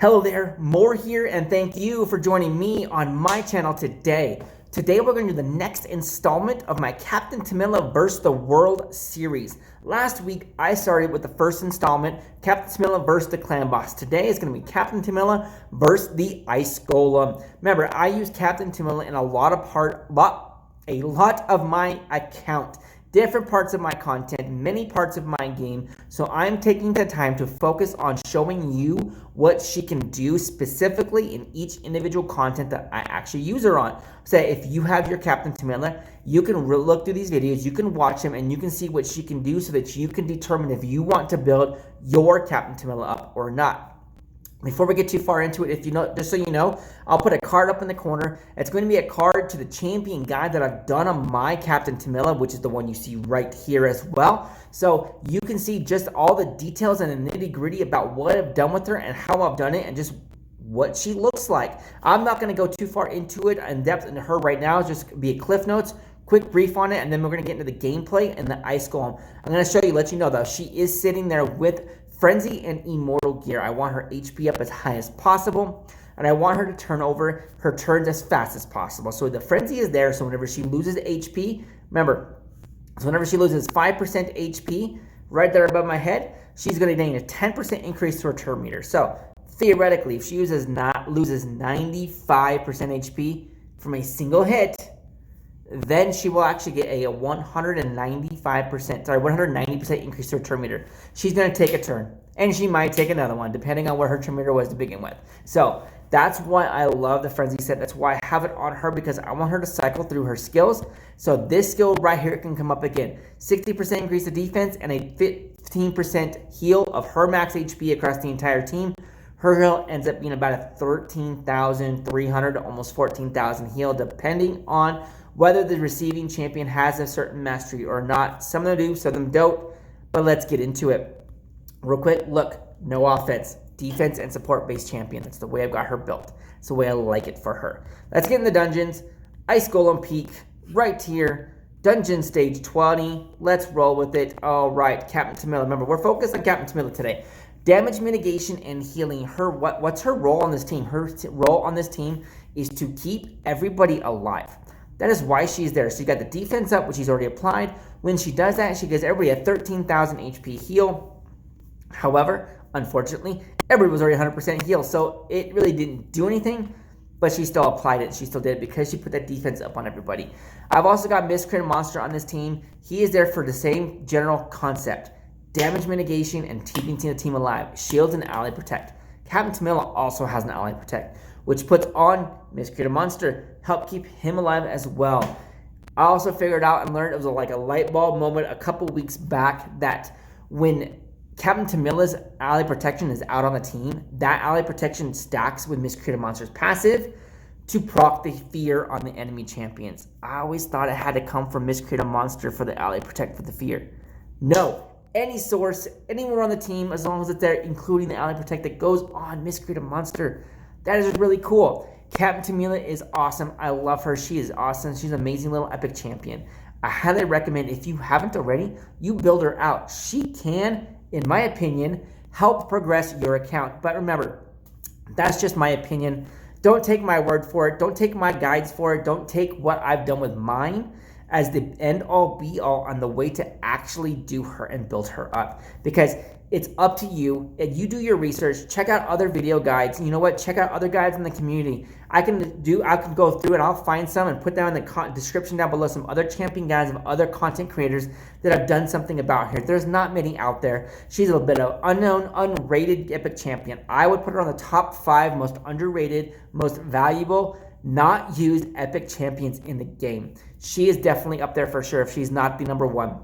Hello there, More here, and thank you for joining me on my channel today. Today we're going to do the next installment of my Captain Temila vs. the World series. Last week I started with the first installment, Captain Temila vs. the Clan Boss. Today is going to be Captain Temila vs. the Ice Golem. Remember, I use Captain Temila in a lot of my account. Different parts of my content, many parts of my game. So I'm taking the time to focus on showing you what she can do specifically in each individual content that I actually use her on. So if you have your Captain Temila, you can look through these videos, you can watch them, and you can see what she can do so that you can determine if you want to build your Captain Temila up or not. Before we get too far into it, if you know, just so you know, I'll put a card up in the corner. It's going to be a card to the champion guide that I've done on my Captain Temila, which is the one you see right here as well. So you can see just all the details and the nitty-gritty about what I've done with her and how I've done it and just what she looks like. I'm not going to go too far into it in depth into her right now. It's just be a cliff notes, quick brief on it, and then we're going to get into the gameplay and the Ice Golem. I'm going to show you, let you know though, she is sitting there with Frenzy and Immortal gear. I want her HP up as high as possible, and I want her to turn over her turns as fast as possible. So the Frenzy is there, so whenever she loses HP, remember, so whenever she loses 5% HP, right there above my head, she's going to gain a 10% increase to her turn meter. So theoretically, if she loses 95% HP from a single hit, then she will actually get a 190% increase to her turn meter. She's going to take a turn, and she might take another one, depending on what her turn meter was to begin with. So that's why I love the Frenzy set. That's why I have it on her, because I want her to cycle through her skills. So this skill right here can come up again. 60% increase to defense and a 15% heal of her max HP across the entire team. Her heal ends up being about a 13,300 to almost 14,000 heal, depending on whether the receiving champion has a certain mastery or not. Some of them do, some of them don't, but let's get into it. Real quick, look, no offense, defense, and support-based champion. That's the way I've got her built. It's the way I like it for her. Let's get in the dungeons. Ice Golem Peak, right here. Dungeon stage 20. Let's roll with it. All right, Captain Temila. Remember, we're focused on Captain Temila today. Damage mitigation and healing. What's her role on this team? Her role on this team is to keep everybody alive. That is why she's there. So you got the defense up, which she's already applied. When she does that, she gives everybody a 13,000 HP heal. However, unfortunately, everybody was already 100% heal, so it really didn't do anything, but she still applied it. She still did it because she put that defense up on everybody. I've also got Miscreant Monster on this team. He is there for the same general concept. Damage mitigation and keeping the team alive. Shields and ally protect. Captain Temila also has an ally protect, which puts on Miscreant Monster, help keep him alive as well. I also figured out and learned, it was like a light bulb moment a couple weeks back, that when Captain Temila's ally protection is out on the team, that ally protection stacks with Miscreant Monster's passive to proc the fear on the enemy champions. I always thought it had to come from Miscreant Monster for the ally protect for the fear. No, any source, anywhere on the team, as long as it's there, including the ally protect that goes on Miscreant Monster. That is really cool. Captain Temila is awesome. I love her. She is awesome. She's an amazing little epic champion. I highly recommend, if you haven't already, you build her out. She can, in my opinion, help progress your account. But remember, that's just my opinion. Don't take my word for it. Don't take my guides for it. Don't take what I've done with mine as the end-all be-all on the way to actually do her and build her up. Because it's up to you, and you do your research. Check out other video guides. You know what? Check out other guides in the community. I can go through and I'll find some and put down in the description down below some other champion guides of other content creators that have done something about her. There's not many out there. She's a bit of unknown, unrated epic champion. I would put her on the top 5 most underrated, most valuable, not used epic champions in the game. She is definitely up there for sure if she's not the number 1.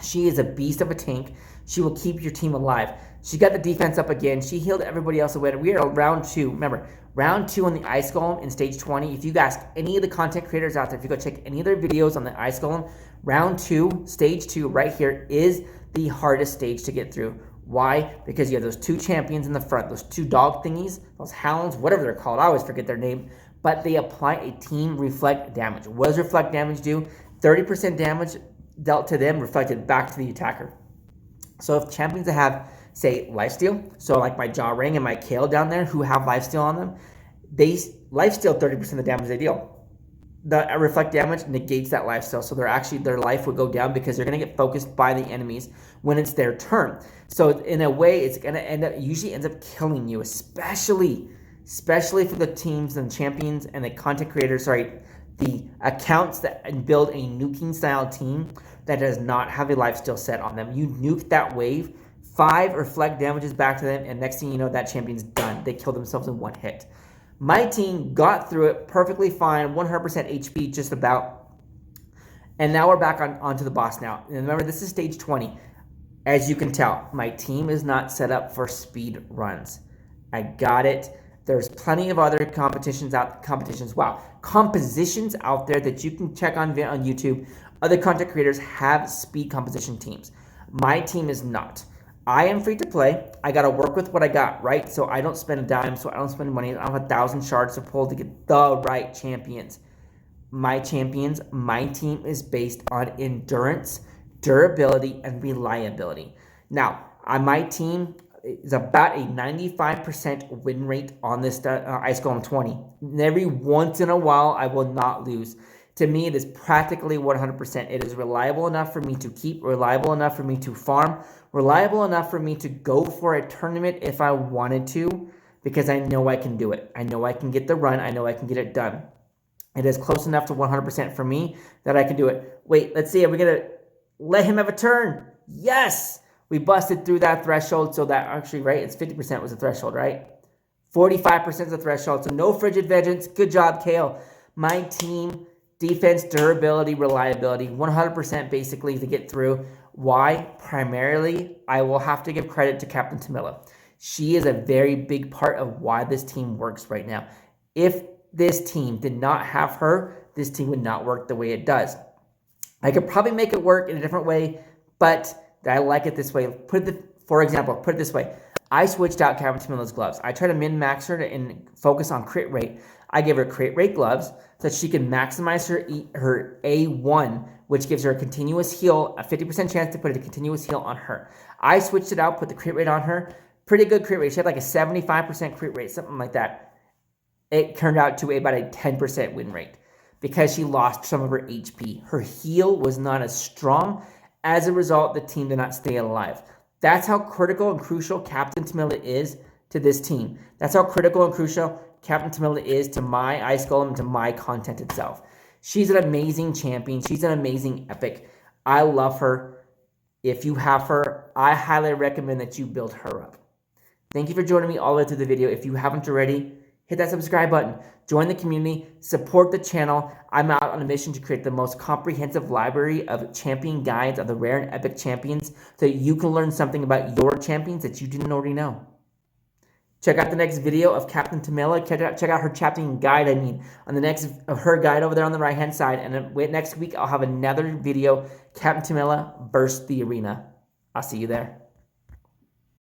She is a beast of a tank. She will keep your team alive. She got the defense up again. She healed everybody else away. We are on round 2. Remember, round 2 on the Ice Golem in stage 20. If you ask any of the content creators out there, if you go check any of their videos on the Ice Golem, round 2, stage 2 right here is the hardest stage to get through. Why? Because you have those 2 champions in the front, those 2 dog thingies, those hounds, whatever they're called. I always forget their name. But they apply a team reflect damage. What does reflect damage do? 30% damage dealt to them reflected back to the attacker. So if champions that have say, lifesteal. So like my Jaw Ring and my Kale down there who have lifesteal on them, they lifesteal 30% of the damage they deal. The reflect damage negates that lifesteal, so their life would go down because they're going to get focused by the enemies when it's their turn. So in a way, it's going to usually ends up killing you, especially for the teams and champions and the content creators, the accounts that build a nuking style team that does not have a lifesteal set on them. You nuke that wave, 5 reflect damages back to them, and next thing you know, that champion's done. They kill themselves in one hit. My team got through it perfectly fine, 100% HP just about. And now we're back onto the boss now. And remember, this is stage 20. As you can tell, my team is not set up for speed runs. I got it. There's plenty of other compositions out there that you can check on YouTube. Other content creators have speed composition teams. My team is not. I am free to play. I got to work with what I got, right? So I don't spend a dime, so I don't spend money. I have 1,000 shards to pull to get the right champions. My team is based on endurance, durability, and reliability. Now, my team is about a 95% win rate on this Ice Golem 20. And every once in a while, I will not lose. To me, it is practically 100%. It is reliable enough for me to keep, reliable enough for me to farm, reliable enough for me to go for a tournament if I wanted to, because I know I can do it. I know I can get the run. I know I can get it done. It is close enough to 100% for me that I can do it. Wait, let's see. Are we going to let him have a turn? Yes! We busted through that threshold, so that actually, right, it's 50% was the threshold, right? 45% is the threshold, so no frigid vengeance. Good job, Kale. My team, defense, durability, reliability, 100% basically to get through. Why? Primarily, I will have to give credit to Captain Temila. She is a very big part of why this team works right now. If this team did not have her, this team would not work the way it does. I could probably make it work in a different way, but I like it this way. For example, put it this way. I switched out Captain Temila's gloves. I try to min-max her and focus on crit rate. I give her crit rate gloves so that she can maximize her A1, which gives her a continuous heal, a 50% chance to put a continuous heal on her. I switched it out, put the crit rate on her. Pretty good crit rate. She had like a 75% crit rate, something like that. It turned out to about a 10% win rate because she lost some of her HP. Her heal was not as strong. As a result, the team did not stay alive. That's how critical and crucial Captain Temila is to this team. That's how critical and crucial Captain Temila is to my Ice Golem and to my content itself. She's an amazing champion. She's an amazing epic. I love her. If you have her, I highly recommend that you build her up. Thank you for joining me all the way through the video. If you haven't already, hit that subscribe button. Join the community. Support the channel. I'm out on a mission to create the most comprehensive library of champion guides of the rare and epic champions so you can learn something about your champions that you didn't already know. Check out the next video of Captain Temila. Check out her champion guide, on the next of her guide over there on the right-hand side. And then next week, I'll have another video, Captain Temila versus the arena. I'll see you there.